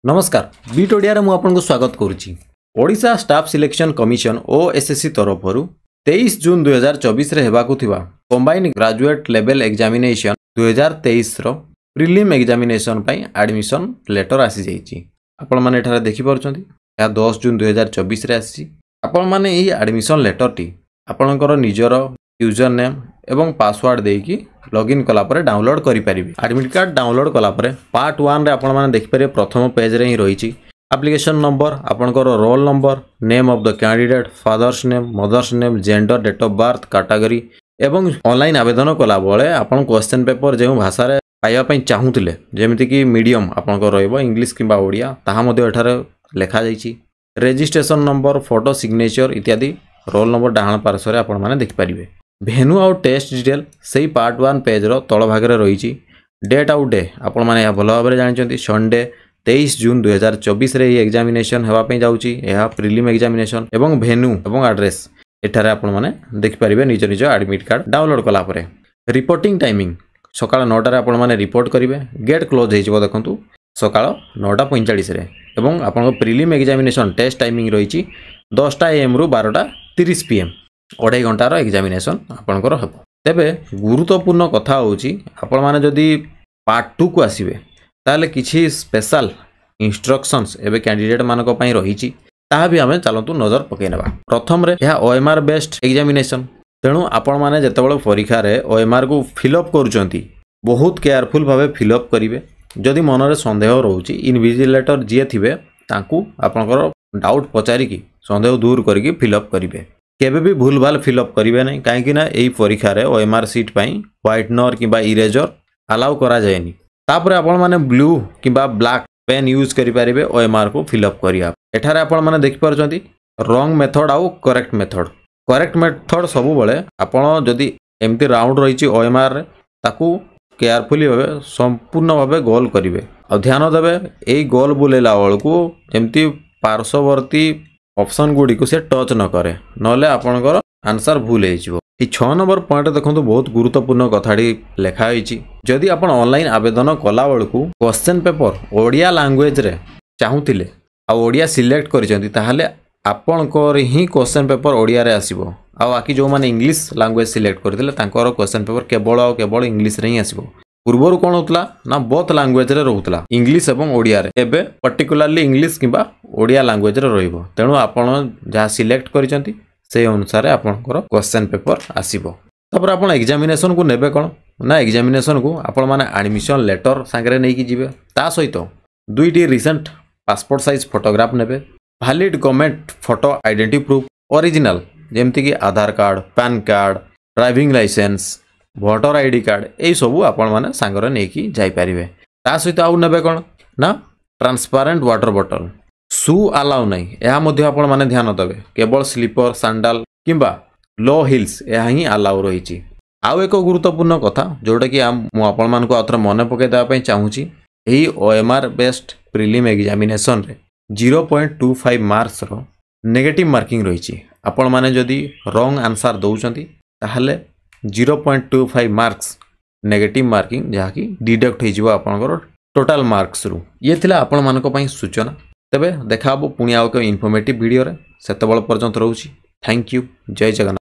नमस्कार बीट ओडिया रे मु आपनको स्वागत करुच्ची। Odisha staff selection commission OSSC तरफ 23 जून 2024 रे हेबाकु थिबा कंबाइंड ग्रेजुएट लेवल एग्जामिनेशन 2023 रो प्रीलिम एग्जामिनेशन पई एडमिशन लेटर आसी जाईची। आपण माने एठारे देखि परछंती या 10 जून 2024 रे आसी। आपण माने एही एडमिशन लेटर टी आपणकर निजर यूजर नेम एवं पासवर्ड देकी लॉगिन कला परे डाउनलोड करि परिबे। एडमिट कार्ड डाउनलोड कला परे पार्ट 1 रे आपण माने देखि परिबे प्रथम पेज रे ही रहिची एप्लिकेशन नंबर, आपणकर roll number, name of the candidate, father's name, mother's name, gender, date of birth, category एवं ऑनलाइन आवेदन कला बेले आपण क्वेश्चन पेपर जे भाषा रे पाइबा पई चाहुतिले जेमिति कि मीडियम आपणकर रहइबो इंग्लिश किबा ओडिया ताहा मध्ये एठारे लेखा जाईची। रजिस्ट्रेशन नंबर, फोटो, सिग्नेचर इत्यादि रोल नंबर डाहाण पार्श्व रे आपण माने देखि परिबे। भेन्यू आउ टेस्ट डिटेल से पार्ट 1 पेज रो तळ भाग रे रहिची। डेट आउ डे आपण माने या भलो भाबरे जानिचंती संडे 23 जून 2024 रे एग्जामिनेशन हेबा पई जाउची। एहा प्रीलिम एग्जामिनेशन एवं भेन्यू एवं एड्रेस एठारे आपण माने देखि परिबे निज निज एडमिट कार्ड डाउनलोड कला परे। रिपोर्टिंग टाइमिंग सकाळ 9 रे आपण माने रिपोर्ट करिवे। गेट क्लोज हेजिबो देखंतु सकाळ 9:45 रे एवं आपण प्रीलिम एग्जामिनेशन टेस्ट टाइमिंग रहिची 10टा एम रु 12:30 पीएम 2.5 घंटार एग्जामिनेशन आपणकर हेबो। तेबे गुरुत्वपूर्ण कथा होची आपण माने जदी पार्ट 2 को आसीबे ताले किछि स्पेशल इंस्ट्रक्शंस एबे कैंडिडेट मानको पई रहिची ताहा भी हमें चलंतु नजर पकेनबा। प्रथम रे यह ओएमआर बेस्ड एग्जामिनेशन तेणु आपण माने जेतेबेले परीक्षा रे ओएमआर को फिलअप करूचंती बहुत केयरफुल भाबे फिलअप करिवे। जदि मन रे संदेह रहउची इनविजिलेटर जे थिबे तांकू आपणकर डाउट पचारि की संदेह दूर करिकी फिलअप करिवे। केबे भी भूल भाल फिलअप करिवे नै काहेकि ना एई परीक्षा रे ओएमआर सीट पई व्हाइटनर किबा इरेजर अलाउ करा जायनी। तापर आपण माने ब्लू किबा ब्लैक पेन यूज करि परिबे ओएमआर को फिलअप करिया। एठारे आपण माने देखि परछंती रॉन्ग मेथड आउ करेक्ट मेथड। करेक्ट मेथड सबु बळे आपण जदी एम्ति राउंड रहिची ओएमआर रे ताकू केयरफुली भाबे संपूर्ण भाबे गोल करिवे आ ध्यान देबे एई गोल बुलेला बळकू जेम्ति पार्श्ववर्ती ऑप्शन गुडी को से टच न करे नले आपनकर आंसर भूल हेजिवो। ई 6 नंबर पॉइंट देखंतु बहुत गुरुत्वपूर्ण कथाडी लेखा होईची। जदि आपण ऑनलाइन आवेदन कला बळकू क्वेश्चन पेपर ओडिया लैंग्वेज रे चाहुतिले आ ओडिया सिलेक्ट करिसेंती ताहाले आपनकर ही क्वेश्चन पेपर ओडिया रे आसीबो आ बाकी जो माने इंग्लिश लैंग्वेज सिलेक्ट करथिले तांकर क्वेश्चन पेपर केवल इंग्लिश रे ही आसीबो। पूर्वरु कोन होतला ना बोथ लैंग्वेज रे रहउतला इंग्लिश एवं ओडिया रे एबे पर्टिकुलरली इंग्लिश किबा ओडिया लैंग्वेज रे रहइबो। तेणु आपण जहा सिलेक्ट करिसेंती से अनुसार आपनकर क्वेश्चन पेपर आसीबो। तपर आपण एग्जामिनेशन को नेबे कोन ना एग्जामिनेशन को आपण माने एडमिशन लेटर संगरे नै कि जिवे ता सहित दुईटी रिसेंट पासपोर्ट साइज फोटोग्राफ नेबे। Valid government photo identity proof original जेमति कि Aadhaar card, PAN card, driving licence, voter ID card ए सबू आपण माने संगरे नै कि जाई परिबे। ता सहित आउ नेबे कोन ना ट्रांसपेरेंट वाटर बॉटल। शू अलाउ नै एहा मध्ये आपण माने ध्यान देबे केवल स्लीपर, सैंडल किंबा लो हिल्स एहा ही अलाउ रहिची। आउ एक गुरुत्वपूर्ण कथा जोटा कि मु आपण मानको आथर मने पके देबा पई चाहूची एही ओएमआर बेस्ड प्रीलिम एग्जामिनेशन रे 0.25 मार्क्स रो नेगेटिव मार्किंग रहिची। आपण माने जदी रॉन्ग आंसर दउचंती ताहले 0.25 मार्क्स नेगेटिव मार्किंग जहा कि डिडक्ट हे जिवो आपनकर टोटल मार्क्स रु। ये थिला आपण मानको पई सूचना। तबे देखाबो पुनी आउ के इन्फॉर्मेटिव वीडियो रे सेतबेल पर्यंत रहउची। Thank you. जय जगन्नाथ।